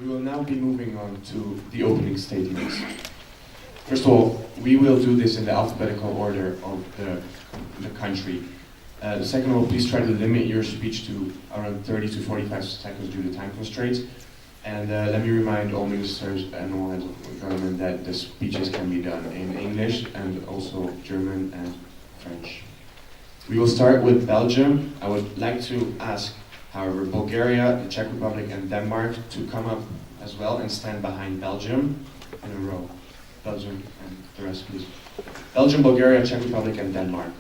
We will now be moving on to the opening statements. First of all, we will do this in the alphabetical order of the country. The second of all, please try to limit your speech to around 30 to 45 seconds due to time constraints. And let me remind all ministers and all heads of government that the speeches can be done in English and also German and French. We will start with Belgium. I would like to ask, however, Bulgaria, the Czech Republic and Denmark to come up as well and stand behind Belgium in a row. Belgium and the rest, please. Belgium, Bulgaria, Czech Republic and Denmark.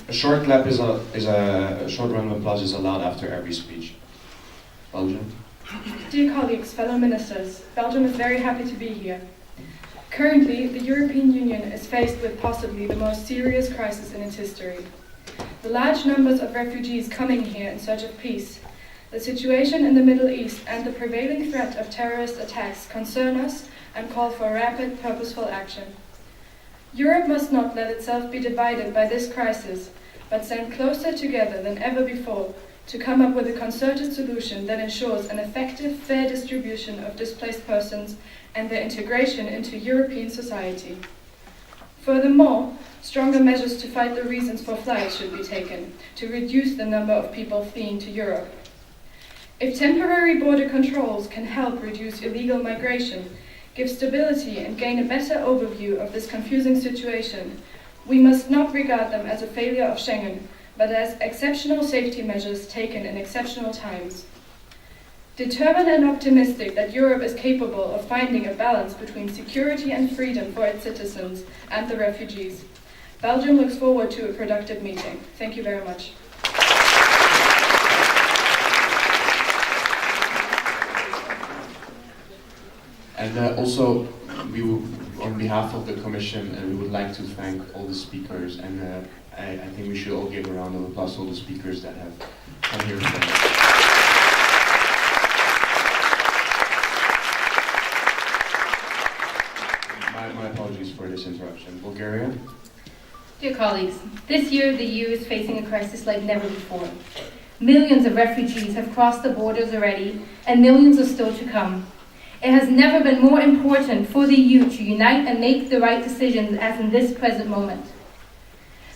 A short clap a short round of applause is allowed after every speech. Belgium. Dear colleagues, fellow ministers, Belgium is very happy to be here. Currently, the European Union is faced with possibly the most serious crisis in its history. The large numbers of refugees coming here in search of peace, the situation in the Middle East and the prevailing threat of terrorist attacks concern us and call for rapid, purposeful action. Europe must not let itself be divided by this crisis, but stand closer together than ever before to come up with a concerted solution that ensures an effective, fair distribution of displaced persons and their integration into European society. Furthermore, stronger measures to fight the reasons for flight should be taken to reduce the number of people fleeing to Europe. If temporary border controls can help reduce illegal migration, give stability and gain a better overview of this confusing situation, we must not regard them as a failure of Schengen, but as exceptional safety measures taken in exceptional times. Determined and optimistic that Europe is capable of finding a balance between security and freedom for its citizens and the refugees, Belgium looks forward to a productive meeting. Thank you very much. And also, we will, on behalf of the Commission, we would like to thank all the speakers, and I think we should all give a round of applause to all the speakers that have come here today. My apologies for this interruption. Bulgaria? Dear colleagues, this year the EU is facing a crisis like never before. Millions of refugees have crossed the borders already, and millions are still to come. It has never been more important for the EU to unite and make the right decisions as in this present moment.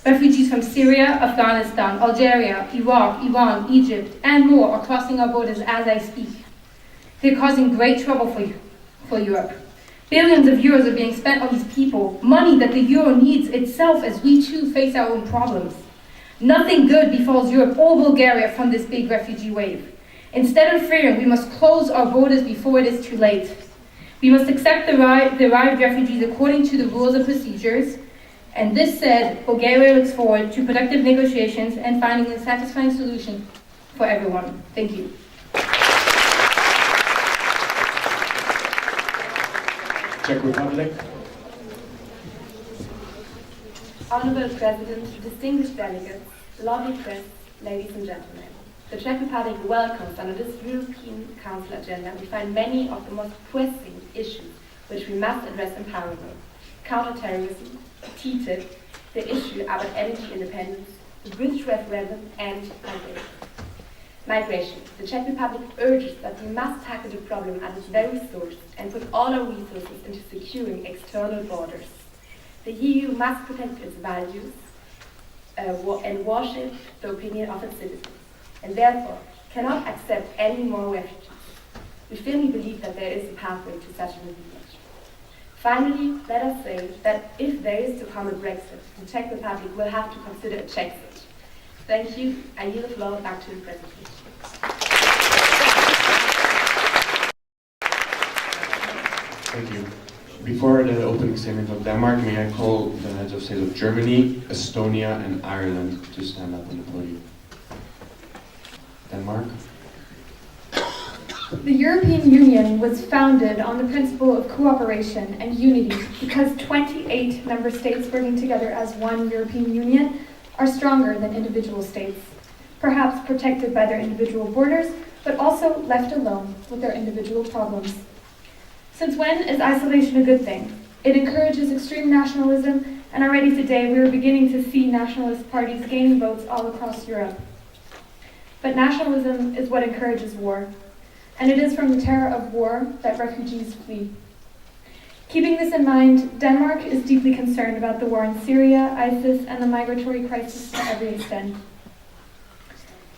Refugees from Syria, Afghanistan, Algeria, Iraq, Iran, Egypt, and more are crossing our borders as I speak. They're causing great trouble for Europe. Billions of euros are being spent on these people, money that the euro needs itself as we too face our own problems. Nothing good befalls Europe or Bulgaria from this big refugee wave. Instead of fearing, we must close our borders before it is too late. We must accept the arrived refugees according to the rules and procedures. And this said, Bulgaria looks forward to productive negotiations and finding a satisfying solution for everyone. Thank you. Czech Republic. Honourable President, distinguished delegates, lovely press, ladies and gentlemen. The Czech Republic welcomes under this European Council agenda we find many of the most pressing issues which we must address in parallel. Counter-terrorism, TTIP, the issue about energy independence, the British referendum and migration. The Czech Republic urges that we must tackle the problem at its very source and put all our resources into securing external borders. The EU must protect its values and worship the opinion of its citizens, and therefore cannot accept any more refugees. We firmly believe that there is a pathway to such an agreement. Finally, let us say that if there is to come a Brexit, the Czech Republic will have to consider a Czechstate. Thank you. I yield the floor back to the presentation. Thank you. Before the opening statement of Denmark, may I call the heads of state of Germany, Estonia, and Ireland to stand up on the podium. Denmark. The European Union was founded on the principle of cooperation and unity because 28 member states working together as one European Union are stronger than individual states, perhaps protected by their individual borders, but also left alone with their individual problems. Since when is isolation a good thing? It encourages extreme nationalism, and already today we are beginning to see nationalist parties gaining votes all across Europe. But nationalism is what encourages war, and it is from the terror of war that refugees flee. Keeping this in mind, Denmark is deeply concerned about the war in Syria, ISIS, and the migratory crisis to every extent.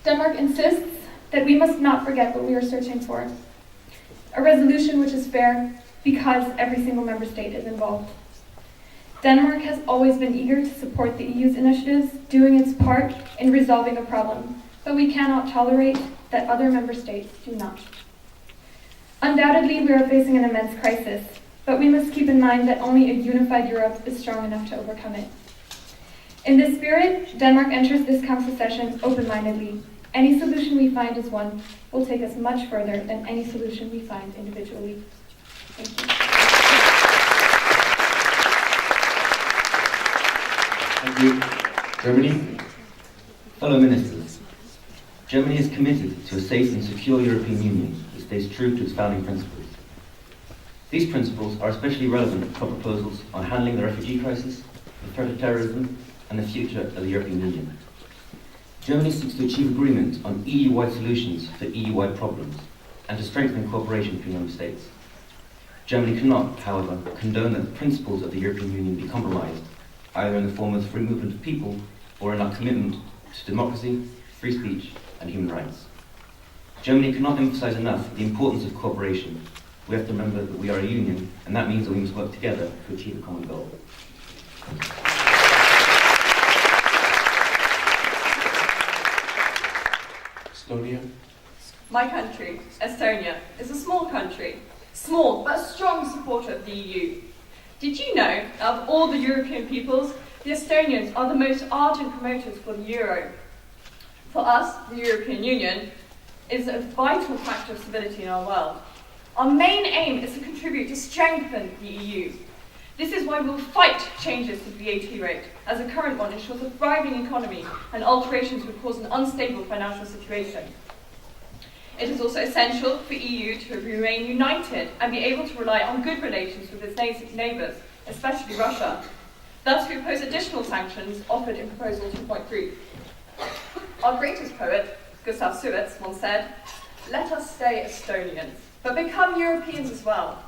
Denmark insists that we must not forget what we are searching for. A resolution which is fair because every single member state is involved. Denmark has always been eager to support the EU's initiatives, doing its part in resolving a problem, but we cannot tolerate that other member states do not. Undoubtedly, we are facing an immense crisis, but we must keep in mind that only a unified Europe is strong enough to overcome it. In this spirit, Denmark enters this council session open-mindedly. Any solution we find as one will take us much further than any solution we find individually. Thank you. Thank you. Germany? Fellow Ministers, Germany is committed to a safe and secure European Union that stays true to its founding principles. These principles are especially relevant for proposals on handling the refugee crisis, the threat of terrorism, and the future of the European Union. Germany seeks to achieve agreement on EU-wide solutions for EU-wide problems and to strengthen cooperation between member states. Germany cannot, however, condone that the principles of the European Union be compromised, either in the form of the free movement of people or in our commitment to democracy, free speech, and human rights. Germany cannot emphasize enough the importance of cooperation. We have to remember that we are a union, and that means that we must work together to achieve a common goal. Estonia? My country, Estonia, is a small country. Small, but a strong supporter of the EU. Did you know that of all the European peoples, the Estonians are the most ardent promoters for the euro? For us, the European Union is a vital factor of stability in our world. Our main aim is to contribute to strengthen the EU. This is why we'll fight changes to the VAT rate, as the current one ensures a thriving economy and alterations would cause an unstable financial situation. It is also essential for EU to remain united and be able to rely on good relations with its neighbours, especially Russia. Thus, we oppose additional sanctions offered in Proposal 2.3. Our greatest poet, Gustav Suets, once said, "Let us stay Estonians, but become Europeans as well."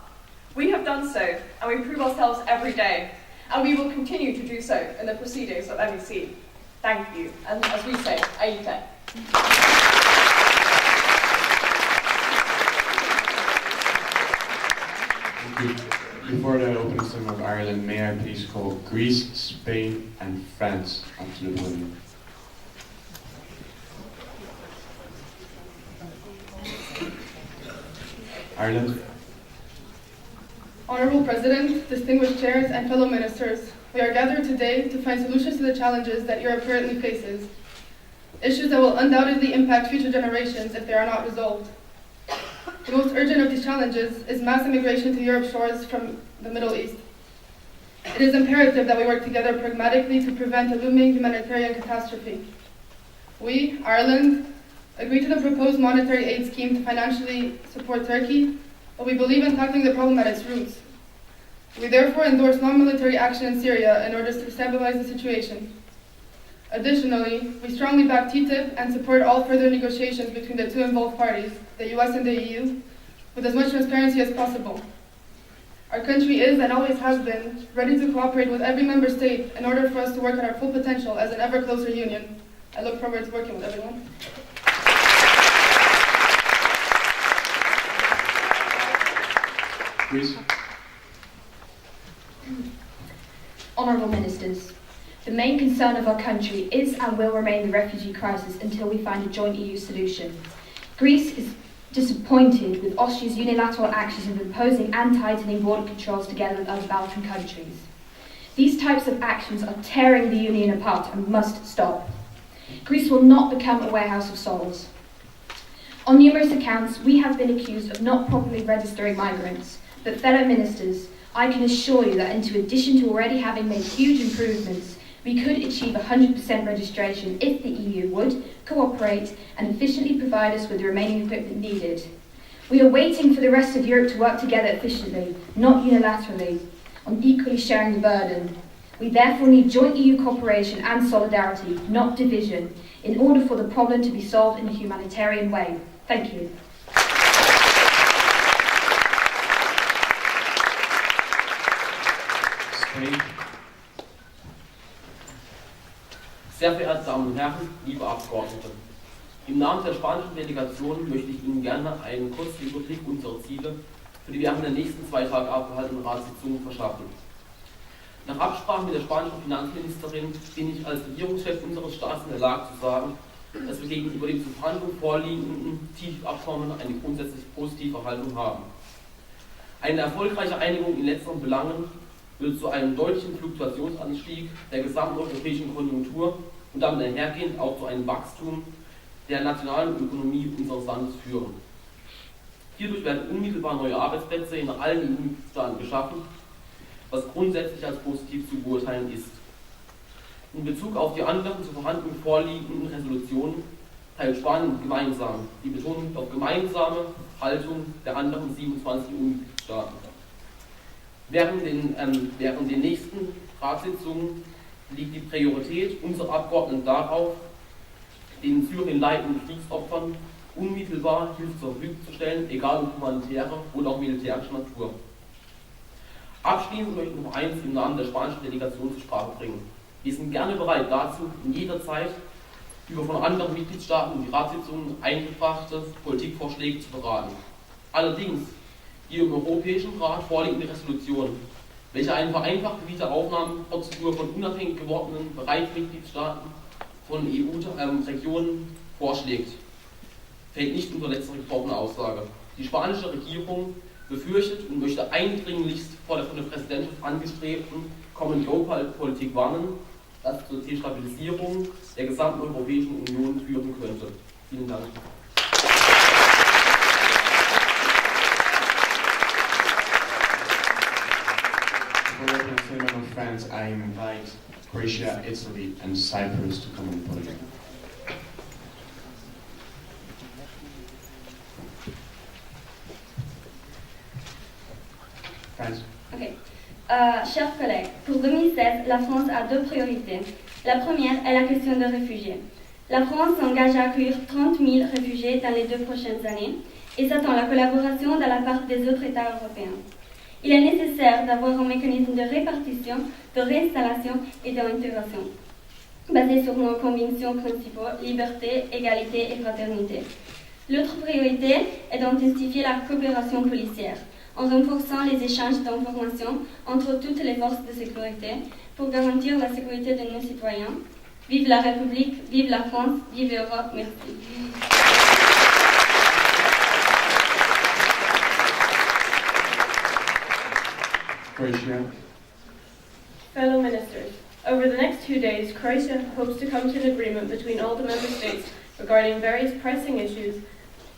We have done so, and we prove ourselves every day, and we will continue to do so in the proceedings of MEC. Thank you, and as we say, Aite. Before the opening statement of Ireland, may I please call Greece, Spain, and France up to the podium. Ireland. Honourable President, distinguished chairs, and fellow ministers, we are gathered today to find solutions to the challenges that Europe currently faces, issues that will undoubtedly impact future generations if they are not resolved. The most urgent of these challenges is mass immigration to Europe's shores from the Middle East. It is imperative that we work together pragmatically to prevent a looming humanitarian catastrophe. We, Ireland, agree to the proposed monetary aid scheme to financially support Turkey, but we believe in tackling the problem at its roots. We therefore endorse non-military action in Syria in order to stabilize the situation. Additionally, we strongly back TTIP and support all further negotiations between the two involved parties, the US and the EU, with as much transparency as possible. Our country is, and always has been, ready to cooperate with every member state in order for us to work on our full potential as an ever closer union. I look forward to working with everyone. Please. Honourable Ministers, the main concern of our country is and will remain the refugee crisis until we find a joint EU solution. Greece is disappointed with Austria's unilateral actions of imposing and tightening border controls together with other Balkan countries. These types of actions are tearing the Union apart and must stop. Greece will not become a warehouse of souls. On numerous accounts, we have been accused of not properly registering migrants, but fellow ministers, I can assure you that in addition to already having made huge improvements, we could achieve 100% registration if the EU would cooperate and efficiently provide us with the remaining equipment needed. We are waiting for the rest of Europe to work together efficiently, not unilaterally, on equally sharing the burden. We therefore need joint EU cooperation and solidarity, not division, in order for the problem to be solved in a humanitarian way. Thank you. Sehr verehrte Damen und Herren, liebe Abgeordnete, im Namen der spanischen Delegation möchte ich Ihnen gerne einen kurzen Überblick unserer Ziele für die während der nächsten 2 Tage abgehaltenen Ratssitzung verschaffen. Nach Absprache mit der spanischen Finanzministerin bin ich als Regierungschef unseres Staates in der Lage zu sagen, dass wir gegenüber dem zur Verhandlung vorliegenden TTIP-Abkommen eine grundsätzlich positive Haltung haben. Eine erfolgreiche Einigung in letzteren Belangen würde zu einem deutlichen Fluktuationsanstieg der gesamten europäischen Konjunktur und damit einhergehend auch zu einem Wachstum der nationalen Ökonomie unseres Landes führen. Hierdurch werden unmittelbar neue Arbeitsplätze in allen EU-Mitgliedstaaten geschaffen, was grundsätzlich als positiv zu beurteilen ist. In Bezug auf die anderen zur Verhandlung vorliegenden Resolutionen teilt Spanien gemeinsam die Betonung auf gemeinsame Haltung der anderen 27 EU-Mitgliedstaaten. Während den nächsten Ratssitzungen liegt die Priorität unserer Abgeordneten darauf, den in Syrien leidenden Kriegsopfern unmittelbar Hilfe zur Verfügung zu stellen, egal ob humanitäre oder auch militärischer Natur. Abschließend möchte ich noch eins im Namen der spanischen Delegation zur Sprache bringen. Wir sind gerne bereit dazu, in jeder Zeit über von anderen Mitgliedstaaten in die Ratssitzungen eingebrachte Politikvorschläge zu beraten. Allerdings die im Europäischen Rat vorliegende Resolution, welche eine vereinfachte Wiederaufnahmeprozedur von unabhängig gewordenen Bereichsmitgliedstaaten von EU-Regionen vorschlägt, fällt nicht unter letztere gesprochene Aussage. Die spanische Regierung befürchtet und möchte eindringlichst vor der von der Präsidentschaft angestrebten Common-Go-Politik warnen, das zur Destabilisierung der gesamten Europäischen Union führen könnte. Vielen Dank. For the representative of France, I invite Croatia, Italy, and Cyprus to come on the podium. France. Ok. Chers collègues, pour 2016, la France a 2 priorités. La première est la question des réfugiés. La France s'engage à accueillir 30 000 réfugiés dans les 2 prochaines années et s'attend à la collaboration de la part des autres États européens. Il est nécessaire d'avoir un mécanisme de répartition, de réinstallation et d'intégration, basé sur nos convictions principales, liberté, égalité et fraternité. L'autre priorité est d'intensifier la coopération policière, en renforçant les échanges d'informations entre toutes les forces de sécurité pour garantir la sécurité de nos citoyens. Vive la République, vive la France, vive l'Europe, merci. Croatia. Fellow Ministers, over the next 2 days, Croatia hopes to come to an agreement between all the member states regarding various pressing issues,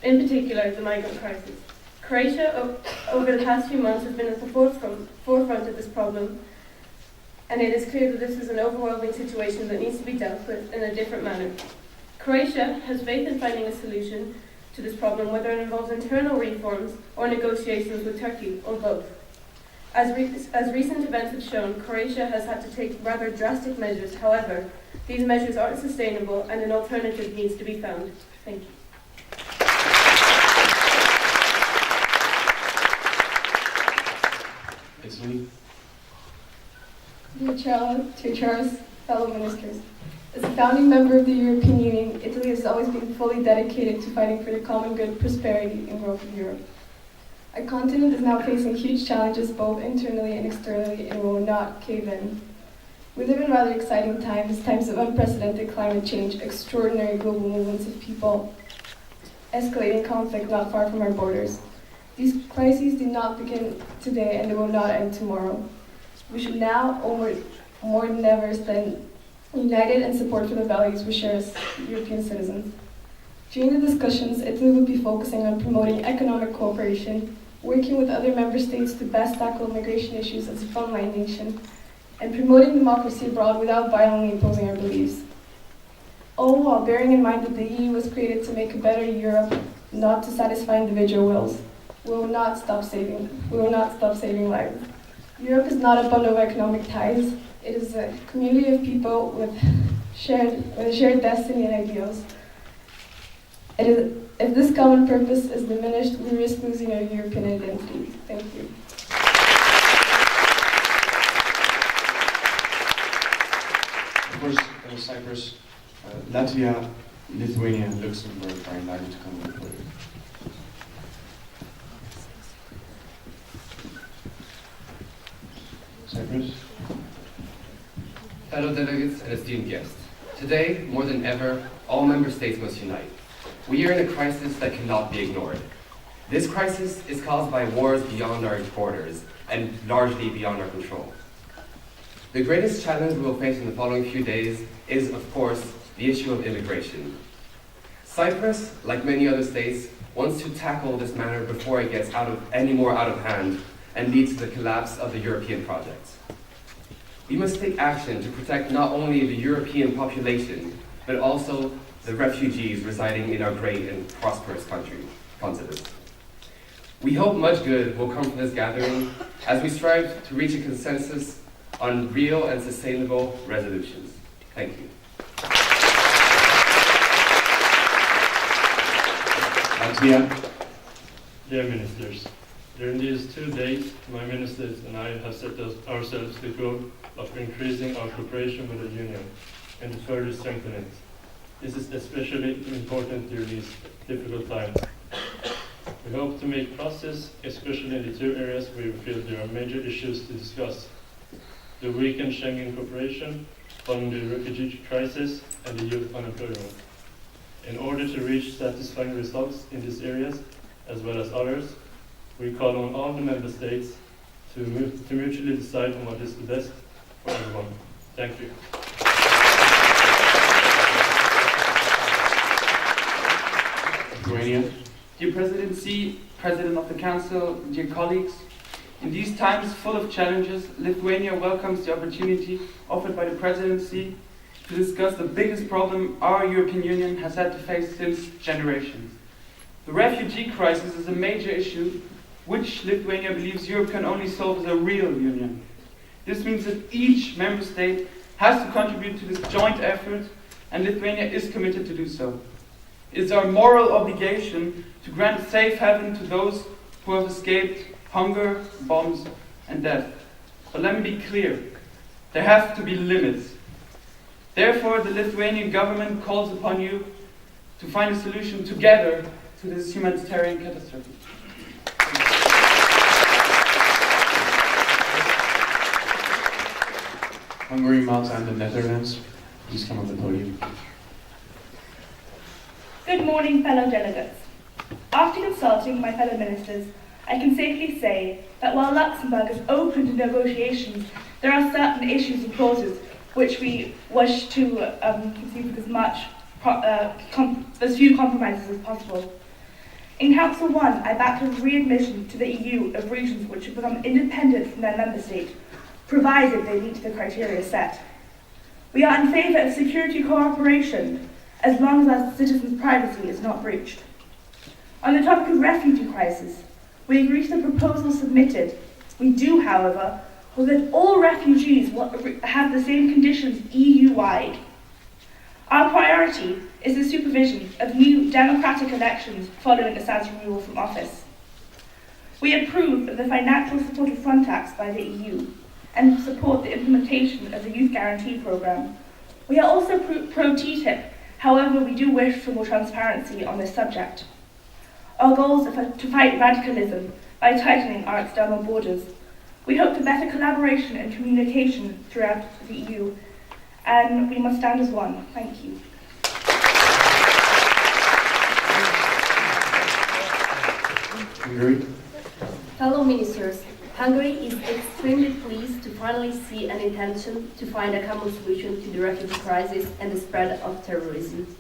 in particular the migrant crisis. Croatia, over the past few months, has been at the forefront of this problem, and it is clear that this is an overwhelming situation that needs to be dealt with in a different manner. Croatia has faith in finding a solution to this problem, whether it involves internal reforms or negotiations with Turkey, or both. As recent events have shown, Croatia has had to take rather drastic measures. However, these measures aren't sustainable and an alternative needs to be found. Thank you. Italy. Dear Charles, fellow ministers, as a founding member of the European Union, Italy has always been fully dedicated to fighting for the common good, prosperity, and growth of Europe. Our continent is now facing huge challenges both internally and externally, and will not cave in. We live in rather exciting times of unprecedented climate change, extraordinary global movements of people, escalating conflict not far from our borders. These crises did not begin today and they will not end tomorrow. We should now, more than ever, stand united in support for the values we share as European citizens. During the discussions, Italy will be focusing on promoting economic cooperation, working with other member states to best tackle migration issues as a frontline nation, and promoting democracy abroad without violently imposing our beliefs. All while bearing in mind that the EU was created to make a better Europe not to satisfy individual wills. We will not stop saving lives. Europe is not a bundle of economic ties. It is a community of people with a shared destiny and ideals. If this common purpose is diminished, we risk losing our European identity. Thank you. Of course, Cyprus, Latvia, Lithuania, and Luxembourg are invited to come on the podium. Cyprus. Fellow delegates and esteemed guests, today, more than ever, all member states must unite. We are in a crisis that cannot be ignored. This crisis is caused by wars beyond our borders and largely beyond our control. The greatest challenge we will face in the following few days is, of course, the issue of immigration. Cyprus, like many other states, wants to tackle this matter before it gets any more out of hand and leads to the collapse of the European project. We must take action to protect not only the European population, but also the refugees residing in our great and prosperous continent. We hope much good will come from this gathering as we strive to reach a consensus on real and sustainable resolutions. Thank you. Latvia. Dear ministers, during these 2 days, my ministers and I have set ourselves the goal of increasing our cooperation with the Union and to further strengthen it. This is especially important during these difficult times. We hope to make progress, especially in the 2 areas where we feel there are major issues to discuss: the weakened Schengen cooperation following the refugee crisis and the youth unemployment. In order to reach satisfying results in these areas, as well as others, we call on all the member states to mutually decide on what is the best for everyone. Thank you. Lithuania. Dear Presidency, President of the Council, dear colleagues, in these times full of challenges, Lithuania welcomes the opportunity offered by the Presidency to discuss the biggest problem our European Union has had to face since generations. The refugee crisis is a major issue which Lithuania believes Europe can only solve as a real union. This means that each member state has to contribute to this joint effort, and Lithuania is committed to do so. It is our moral obligation to grant a safe haven to those who have escaped hunger, bombs, and death. But let me be clear, there have to be limits. Therefore, the Lithuanian government calls upon you to find a solution together to this humanitarian catastrophe. Hungary, Malta, and the Netherlands, please come on the podium. Good morning, fellow delegates. After consulting my fellow ministers, I can safely say that while Luxembourg is open to negotiations, there are certain issues and clauses which we wish to conceive with as few compromises as possible. In Council 1, I backed a readmission to the EU of regions which have become independent from their member state, provided they meet the criteria set. We are in favour of security cooperation, as long as our citizens' privacy is not breached. On the topic of refugee crisis, we agree to the proposal submitted. We do, however, hope that all refugees will have the same conditions EU-wide. Our priority is the supervision of new democratic elections following Assad's removal from office. We approve of the financial support of Frontex by the EU and support the implementation of the Youth Guarantee Programme. We are also pro-TTIP, however we do wish for more transparency on this subject. Our goals are to fight radicalism by tightening our external borders. We hope for better collaboration and communication throughout the EU, and we must stand as one. Thank you. Hungary. Fellow ministers, Hungary is extremely pleased to finally see an intention to find a common solution to the refugee crisis and the spread of terrorism.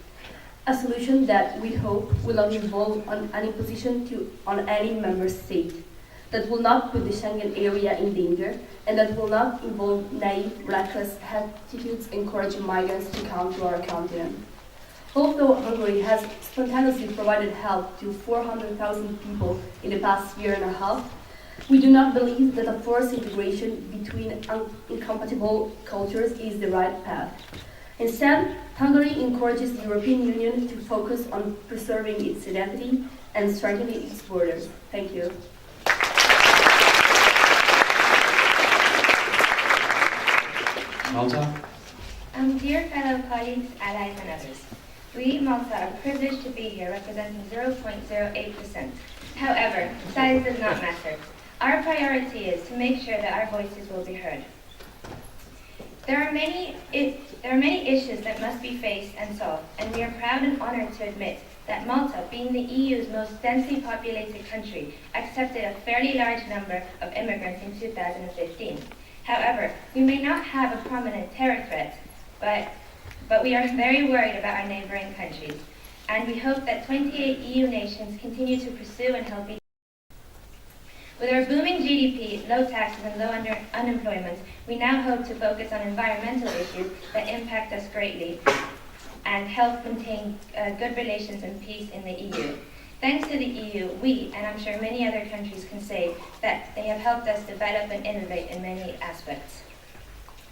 A solution that we hope will not involve any position on any member state, that will not put the Schengen area in danger, and that will not involve naive, reckless attitudes encouraging migrants to come to our continent. Although Hungary has spontaneously provided help to 400,000 people in the past year and a half, we do not believe that a forced integration between incompatible cultures is the right path. Instead, Hungary encourages the European Union to focus on preserving its identity and strengthening its borders. Thank you. Malta? Dear fellow colleagues, allies and others, we, Malta, are privileged to be here representing 0.08%. However, size does not matter. Our priority is to make sure that our voices will be heard. There are many issues that must be faced and solved, and we are proud and honored to admit that Malta, being the EU's most densely populated country, accepted a fairly large number of immigrants in 2015. However, we may not have a prominent terror threat, but we are very worried about our neighboring countries, and we hope that 28 EU nations continue to pursue and help each other. With our booming GDP, low taxes, and low unemployment, we now hope to focus on environmental issues that impact us greatly and help maintain good relations and peace in the EU. Thanks to the EU, we, and I'm sure many other countries can say, that they have helped us develop and innovate in many aspects.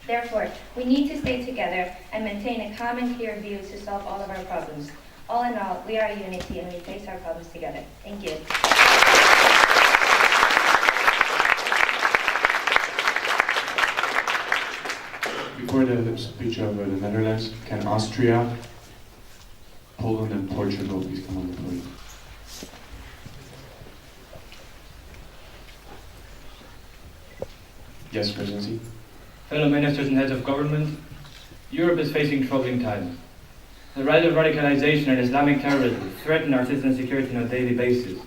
Therefore, we need to stay together and maintain a calm and clear view to solve all of our problems. All in all, we are a unity and we face our problems together. Thank you. Before the speech of the Netherlands, can Austria, Poland, and Portugal please come on the podium? Yes, Presidency. Fellow ministers and heads of government, Europe is facing troubling times. The rise of radicalization and Islamic terrorism threaten our citizen security on a daily basis.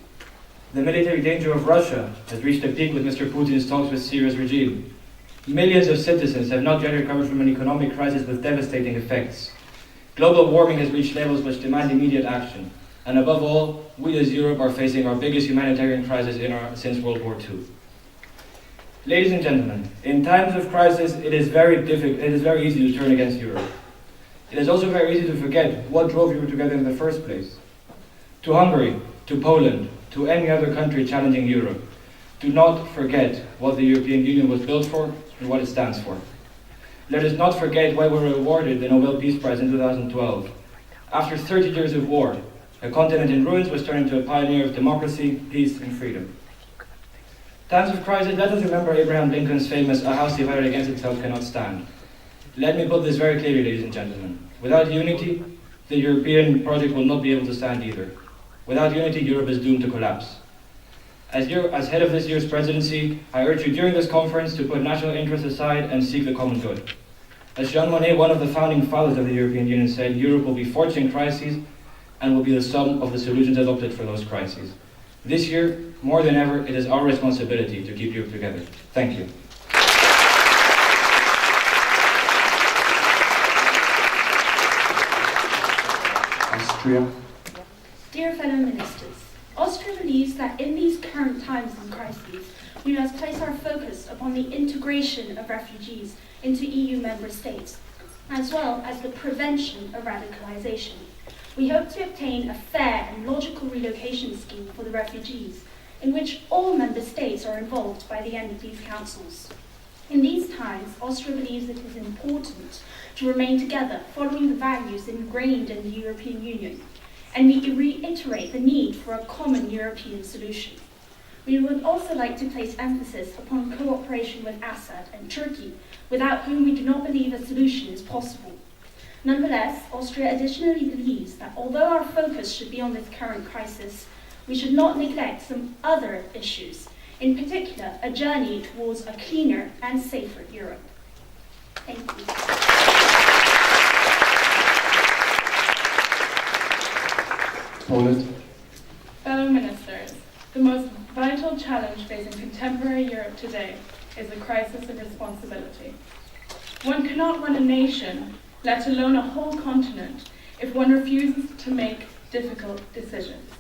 The military danger of Russia has reached a peak with Mr. Putin's talks with Syria's regime. Millions of citizens have not yet recovered from an economic crisis with devastating effects. Global warming has reached levels which demand immediate action. And above all, we as Europe are facing our biggest humanitarian crisis since World War II. Ladies and gentlemen, in times of crisis, it is very easy to turn against Europe. It is also very easy to forget what drove Europe together in the first place. To Hungary, to Poland, to any other country challenging Europe, do not forget what the European Union was built for and what it stands for. Let us not forget why we were awarded the Nobel Peace Prize in 2012. After 30 years of war, a continent in ruins was turned into a pioneer of democracy, peace, and freedom. Times of crisis, let us remember Abraham Lincoln's famous, "A house divided against itself cannot stand." Let me put this very clearly, ladies and gentlemen. Without unity, the European project will not be able to stand either. Without unity, Europe is doomed to collapse. As head of this year's presidency, I urge you during this conference to put national interests aside and seek the common good. As Jean Monnet, one of the founding fathers of the European Union, said, Europe will be forged in crises and will be the sum of the solutions adopted for those crises. This year, more than ever, it is our responsibility to keep Europe together. Thank you. Austria. Dear fellow ministers, Austria believes that in these current times and crises, we must place our focus upon the integration of refugees into EU member states, as well as the prevention of radicalization. We hope to obtain a fair and logical relocation scheme for the refugees, in which all member states are involved by the end of these councils. In these times, Austria believes it is important to remain together, following the values ingrained in the European Union, and we reiterate the need for a common European solution. We would also like to place emphasis upon cooperation with Assad and Turkey, without whom we do not believe a solution is possible. Nonetheless, Austria additionally believes that although our focus should be on this current crisis, we should not neglect some other issues, in particular, a journey towards a cleaner and safer Europe. Thank you. Poland. Fellow ministers, the most vital challenge facing contemporary Europe today is a crisis of responsibility. One cannot run a nation, let alone a whole continent, if one refuses to make difficult decisions.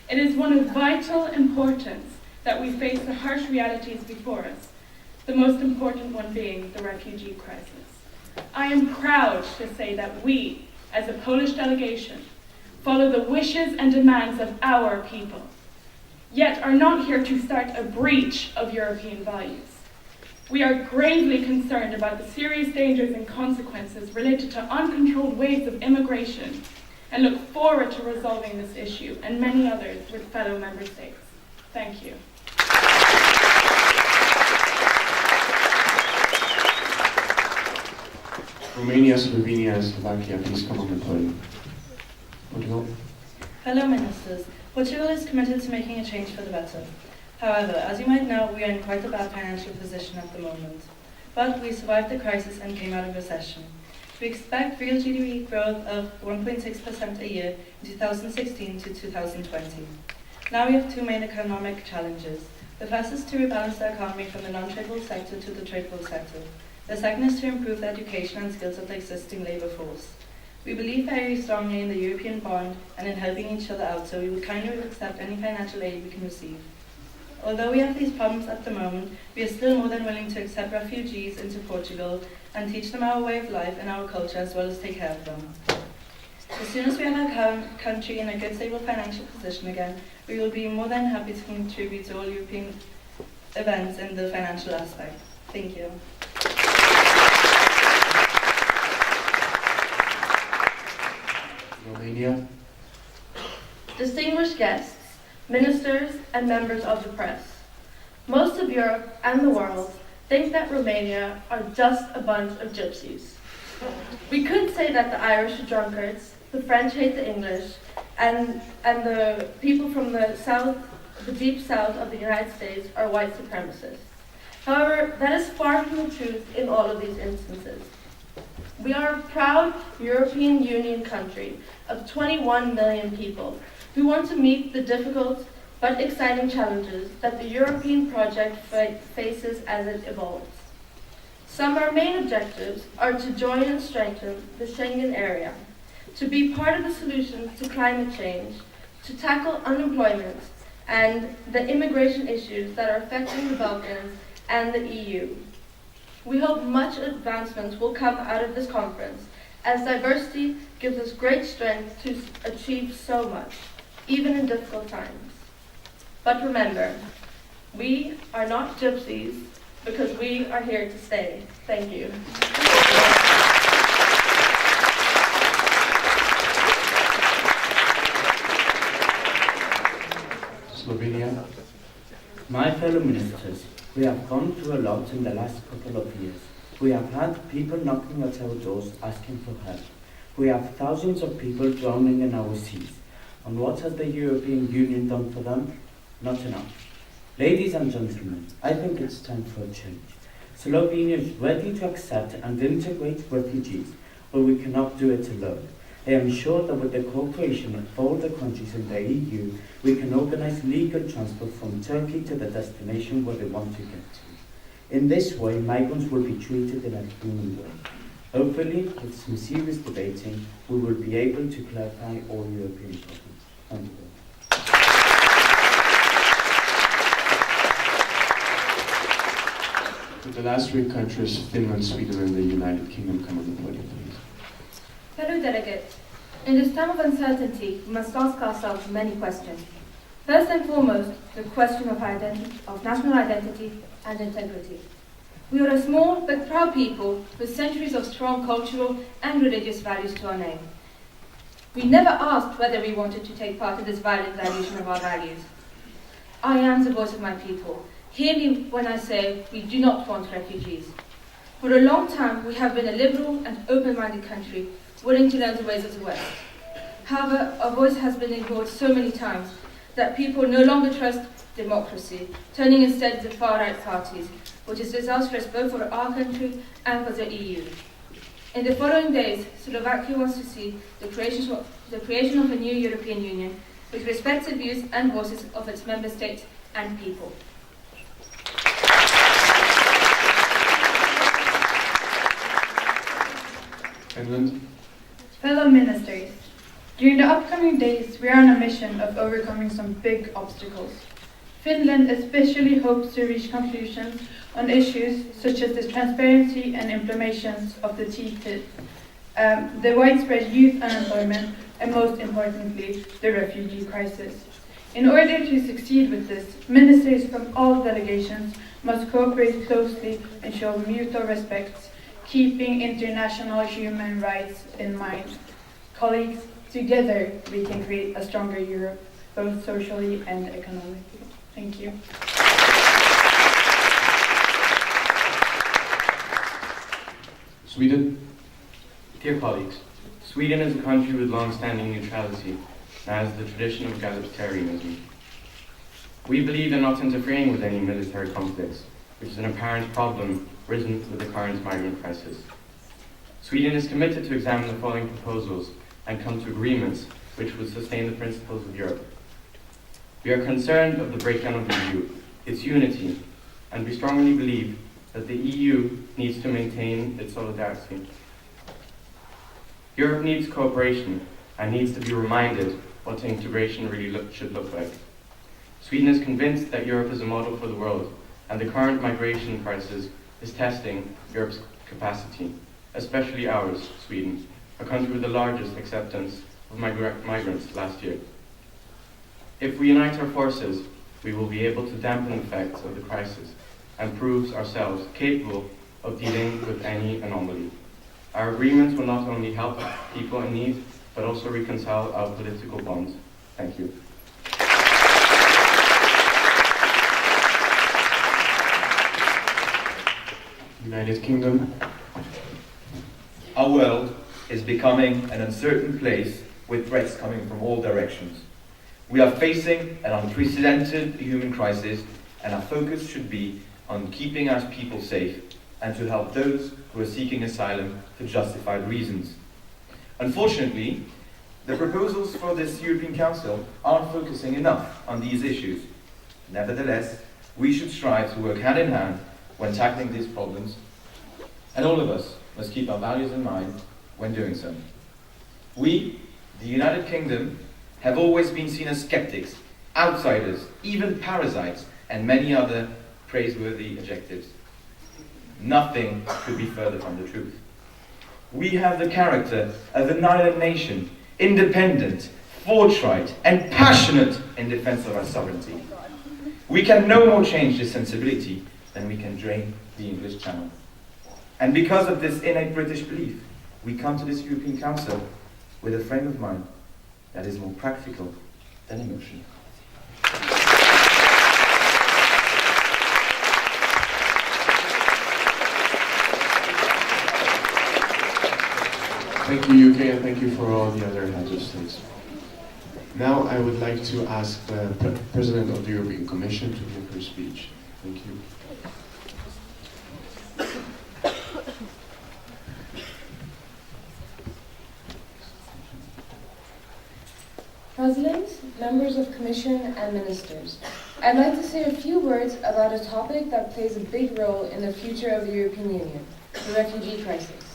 It is one of vital importance that we face the harsh realities before us, the most important one being the refugee crisis. I am proud to say that we, as a Polish delegation, follow the wishes and demands of our people, yet are not here to start a breach of European values. We are gravely concerned about the serious dangers and consequences related to uncontrolled waves of immigration and look forward to resolving this issue and many others with fellow member states. Thank you. Romania, Slovenia, and Slovakia, please come on the podium. Portugal. Fellow Ministers, Portugal is committed to making a change for the better. However, as you might know, we are in quite a bad financial position at the moment. But we survived the crisis and came out of recession. We expect real GDP growth of 1.6% a year in 2016 to 2020. Now we have two main economic challenges. The first is to rebalance the economy from the non-tradable sector to the tradable sector. The second is to improve the education and skills of the existing labour force. We believe very strongly in the European bond and in helping each other out, so we would kindly accept any financial aid we can receive. Although we have these problems at the moment, we are still more than willing to accept refugees into Portugal and teach them our way of life and our culture, as well as take care of them. As soon as we have our country in a good, stable financial position again, we will be more than happy to contribute to all European events in the financial aspect. Thank you. Romania. Distinguished guests, ministers, and members of the press. Most of Europe and the world think that Romania are just a bunch of gypsies. We could say that the Irish are drunkards, the French hate the English, and the people from the south, the deep south of the United States are white supremacists. However, that is far from the truth in all of these instances. We are a proud European Union country of 21 million people who want to meet the difficult but exciting challenges that the European project faces as it evolves. Some of our main objectives are to join and strengthen the Schengen area, to be part of the solution to climate change, to tackle unemployment and the immigration issues that are affecting the Balkans and the EU. We hope much advancement will come out of this conference, as diversity gives us great strength to achieve so much, even in difficult times. But remember, we are not gypsies because we are here to stay. Thank you. Slovenia. My fellow ministers, we have gone through a lot in the last couple of years. We have had people knocking at our doors asking for help. We have thousands of people drowning in our seas. And what has the European Union done for them? Not enough. Ladies and gentlemen, I think it's time for a change. Slovenia is ready to accept and integrate refugees, but we cannot do it alone. I am sure that with the cooperation of all the countries in the EU, we can organize legal transport from Turkey to the destination where they want to get to. In this way, migrants will be treated in a human way. Hopefully, with some serious debating, we will be able to clarify all European problems. Thank you. With the last three countries, Finland, Sweden, and the United Kingdom, come on the podium, please. Fellow delegates, in this time of uncertainty, we must ask ourselves many questions. First and foremost, the question of national identity and integrity. We are a small but proud people with centuries of strong cultural and religious values to our name. We never asked whether we wanted to take part in this violent dilution of our values. I am the voice of my people. Hear me when I say we do not want refugees. For a long time, we have been a liberal and open-minded country, willing to learn the ways of the West. However, our voice has been ignored so many times that people no longer trust democracy, turning instead to the far-right parties, which is disastrous both for our country and for the EU. In the following days, Slovakia wants to see the creation of a new European Union, which respects the views and voices of its member states and people. Finland. Fellow ministers, during the upcoming days, we are on a mission of overcoming some big obstacles. Finland especially hopes to reach conclusions on issues such as the transparency and implementations of the TTIP the widespread youth unemployment, and most importantly, the refugee crisis. In order to succeed with this, ministers from all delegations must cooperate closely and show mutual respect, keeping international human rights in mind. Colleagues, together we can create a stronger Europe, both socially and economically. Thank you. Sweden. Dear colleagues, Sweden is a country with long-standing neutrality and has the tradition of egalitarianism. We believe in not interfering with any military conflicts, which is an apparent problem risen with the current migrant crisis. Sweden is committed to examine the following proposals and come to agreements which would sustain the principles of Europe. We are concerned of the breakdown of the EU, its unity, and we strongly believe that the EU needs to maintain its solidarity. Europe needs cooperation and needs to be reminded what integration really should look like. Sweden is convinced that Europe is a model for the world, and the current migration crisis is testing Europe's capacity, especially ours, Sweden, a country with the largest acceptance of migrants last year. If we unite our forces, we will be able to dampen the effects of the crisis and prove ourselves capable of dealing with any anomaly. Our agreements will not only help people in need, but also reconcile our political bonds. Thank you. United Kingdom. Our world is becoming an uncertain place with threats coming from all directions. We are facing an unprecedented human crisis, and our focus should be on keeping our people safe and to help those who are seeking asylum for justified reasons. Unfortunately, the proposals for this European Council aren't focusing enough on these issues. Nevertheless, we should strive to work hand in hand when tackling these problems, and all of us must keep our values in mind when doing so. We, the United Kingdom, have always been seen as skeptics, outsiders, even parasites, and many other praiseworthy adjectives. Nothing could be further from the truth. We have the character of an island nation, independent, forthright, and passionate in defense of our sovereignty. We can no more change this sensibility than we can drain the English Channel. And because of this innate British belief, we come to this European Council with a frame of mind that is more practical than emotional. Thank you, UK, and thank you for all the other heads of states. Now I would like to ask the President of the European Commission to give her speech. Thank you. President, members of Commission, and ministers, I'd like to say a few words about a topic that plays a big role in the future of the European Union, the refugee crisis.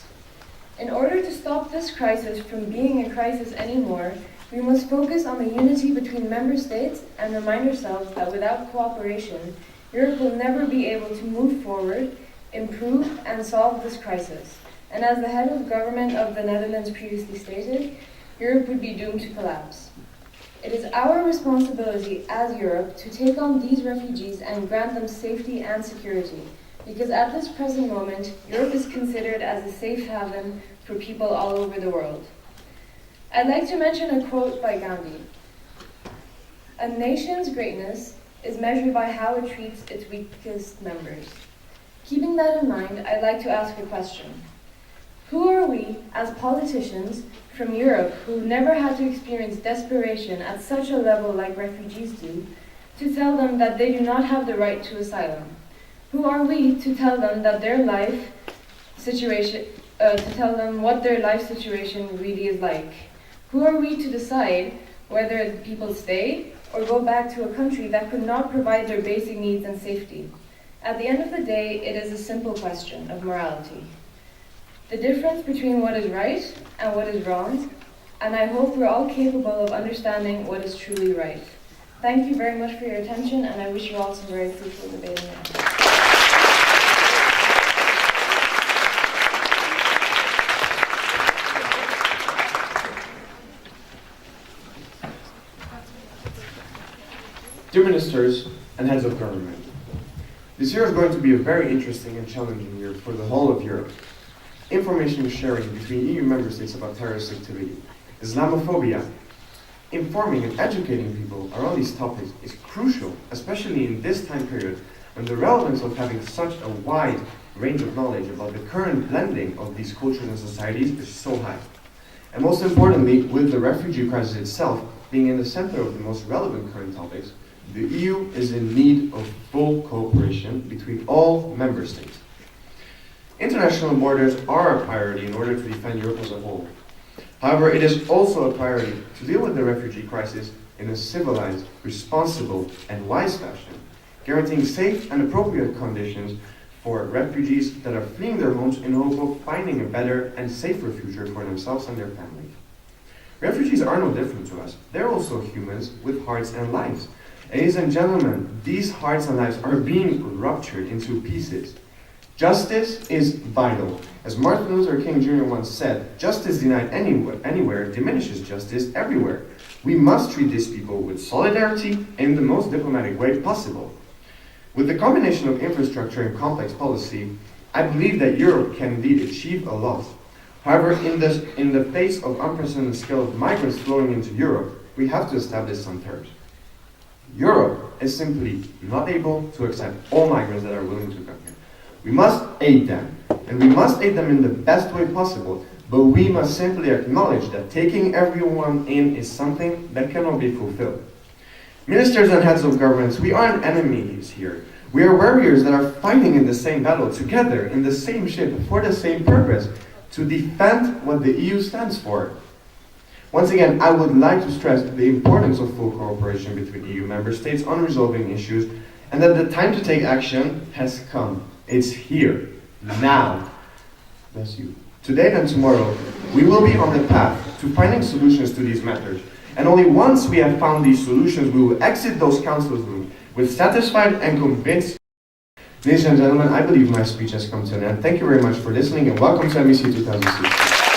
In order to stop this crisis from being a crisis anymore, we must focus on the unity between member states and remind ourselves that without cooperation, Europe will never be able to move forward, improve, and solve this crisis. And as the head of government of the Netherlands previously stated, Europe would be doomed to collapse. It is our responsibility as Europe to take on these refugees and grant them safety and security, because at this present moment, Europe is considered as a safe haven for people all over the world. I'd like to mention a quote by Gandhi. "A nation's greatness is measured by how it treats its weakest members." Keeping that in mind, I'd like to ask a question. Who are we, as politicians from Europe, who never had to experience desperation at such a level like refugees do, to tell them that they do not have the right to asylum? Who are we to tell them that their life situation, what their life situation really is like? Who are we to decide whether people stay or go back to a country that could not provide their basic needs and safety? At the end of the day, it is a simple question of morality. The difference between what is right and what is wrong, and I hope we're all capable of understanding what is truly right. Thank you very much for your attention, and I wish you all some very fruitful debating. Dear ministers and heads of government, this year is going to be a very interesting and challenging year for the whole of Europe. Information sharing between EU member states about terrorist activity, Islamophobia, informing and educating people around these topics is crucial, especially in this time period when the relevance of having such a wide range of knowledge about the current blending of these cultures and societies is so high. And most importantly, with the refugee crisis itself being in the center of the most relevant current topics, the EU is in need of full cooperation between all member states. International borders are a priority in order to defend Europe as a whole. However, it is also a priority to deal with the refugee crisis in a civilized, responsible, and wise fashion, guaranteeing safe and appropriate conditions for refugees that are fleeing their homes in hope of finding a better and safer future for themselves and their families. Refugees are no different to us. They're also humans with hearts and lives. Ladies and gentlemen, these hearts and lives are being ruptured into pieces. Justice is vital. As Martin Luther King Jr. once said, justice denied anywhere diminishes justice everywhere. We must treat these people with solidarity in the most diplomatic way possible. With the combination of infrastructure and complex policy, I believe that Europe can indeed achieve a lot. However, in the face of unprecedented scale of migrants flowing into Europe, we have to establish some terms. Europe is simply not able to accept all migrants that are willing to come here. We must aid them, and we must aid them in the best way possible, but we must simply acknowledge that taking everyone in is something that cannot be fulfilled. Ministers and heads of governments, we aren't enemies here. We are warriors that are fighting in the same battle, together, in the same ship, for the same purpose, to defend what the EU stands for. Once again, I would like to stress the importance of full cooperation between EU member states on resolving issues, and that the time to take action has come. It's here, now. Bless you. Today and tomorrow, we will be on the path to finding solutions to these matters. And only once we have found these solutions, we will exit those council rooms with satisfied and convinced. Ladies and gentlemen, I believe my speech has come to an end. Thank you very much for listening, and welcome to MEC 2016.